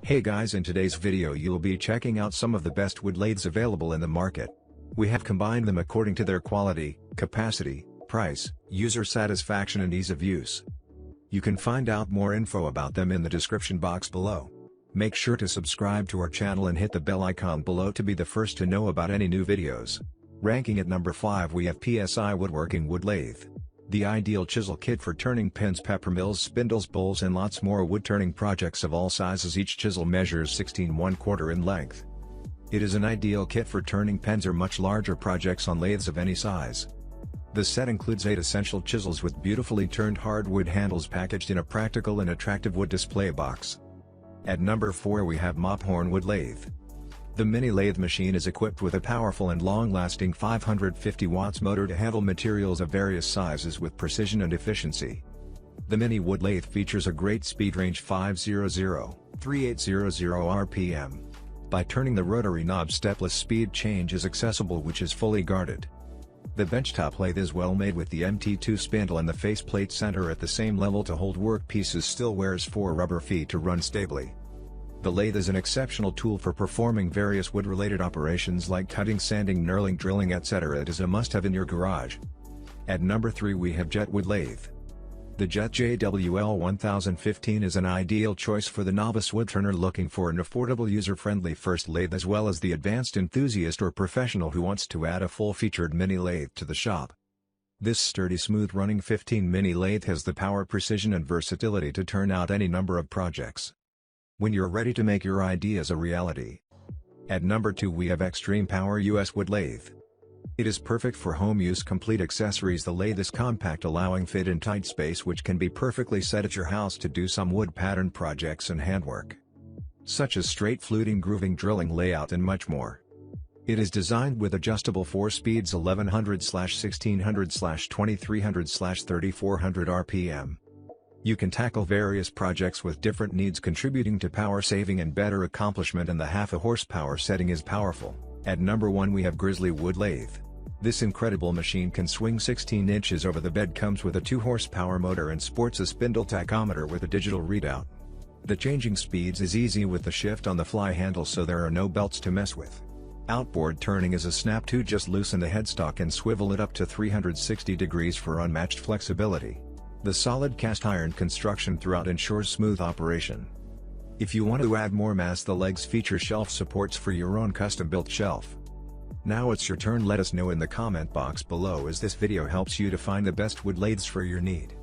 Hey guys, in today's video you'll be checking out some of the best wood lathes available in the market. We have combined them according to their quality, capacity, price, user satisfaction and ease of use. You can find out more info about them in the description box below. Make sure to subscribe to our channel and hit the bell icon below to be the first to know about any new videos. Ranking at number 5 we have PSI Woodworking Wood Lathe. The ideal chisel kit for turning pins, pepper mills, spindles, bowls and lots more wood turning projects of all sizes. Each chisel measures 16 1/4 in length. It is an ideal kit for turning pens or much larger projects on lathes of any size. The set includes 8 essential chisels with beautifully turned hardwood handles packaged in a practical and attractive wood display box. At number 4 we have Mophorn Wood Lathe. The mini lathe machine is equipped with a powerful and long-lasting 550 watts motor to handle materials of various sizes with precision and efficiency. The mini wood lathe features a great speed range 500-3800 RPM. By turning the rotary knob, stepless speed change is accessible, which is fully guarded. The benchtop lathe is well made with the MT2 spindle and the faceplate center at the same level to hold work pieces. Still wears 4 rubber feet to run stably. The lathe is an exceptional tool for performing various wood-related operations like cutting, sanding, knurling, drilling, etc. It is a must-have in your garage. At number 3 we have Jet Wood Lathe. The Jet JWL 1015 is an ideal choice for the novice woodturner looking for an affordable, user-friendly first lathe, as well as the advanced enthusiast or professional who wants to add a full-featured mini lathe to the shop. This sturdy, smooth-running 15 mini lathe has the power, precision and versatility to turn out any number of projects when you're ready to make your ideas a reality. At number 2 we have Extreme Power US Wood Lathe. It is perfect for home use, complete accessories. The lathe is compact, allowing fit in tight space, which can be perfectly set at your house to do some wood pattern projects and handwork, such as straight fluting, grooving, drilling, layout and much more. It is designed with adjustable 4 speeds 1100/1600/2300/3400 RPM. You can tackle various projects with different needs, contributing to power saving and better accomplishment, and the 1/2 horsepower setting is powerful. At number 1 we have Grizzly Wood Lathe. This incredible machine can swing 16 inches over the bed, comes with a 2 horsepower motor and sports a spindle tachometer with a digital readout. The changing speeds is easy with the shift on the fly handle, so there are no belts to mess with. Outboard turning is a snap to just loosen the headstock and swivel it up to 360 degrees for unmatched flexibility. The solid cast iron construction throughout ensures smooth operation. If you want to add more mass, the legs feature shelf supports for your own custom-built shelf. Now it's your turn. Let us know in the comment box below as this video helps you to find the best wood lathes for your need.